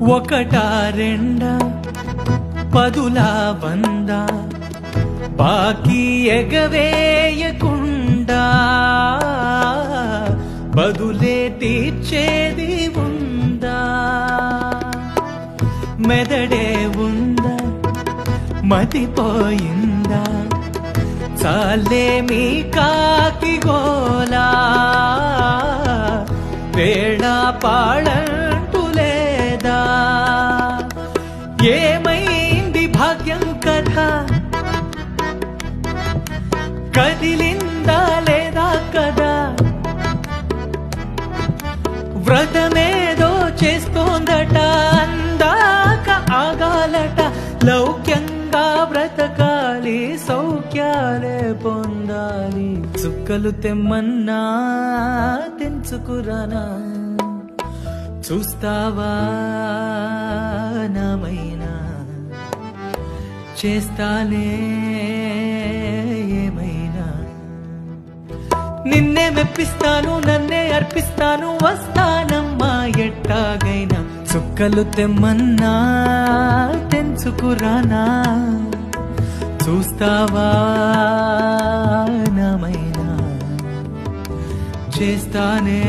ఒకటా రెండా పదులా వంద బాకీ ఎగవేయకుండా బదులే తీర్చేది ఉందా? మెదడే ఉందా, మతిపోయిందా? చాలే మీ కాకి గోలా, వేళ పాడంటూ లేదా? ఏమైంది భాగ్యం కథ? కదిలిందా లేదా కదా? వ్రతమేదో చేస్తోందట, అందాక ఆగాలట. లౌక్యంగా బ్రతకాలి, సౌఖ్యాలే పొందాలి. చుక్కలు తెమ్మన్నా తెంచుకురానా? చూస్తావా నామైనా? చేస్తాలే ఏమైనా. నిన్నే మెప్పిస్తాను, నన్నే అర్పిస్తాను, వస్తానమ్మా ఎట్టాగైనా. చుక్కలు తెమ్మన్నా తెంచుకురానా? చూస్తావా నామైనా? చేస్తానే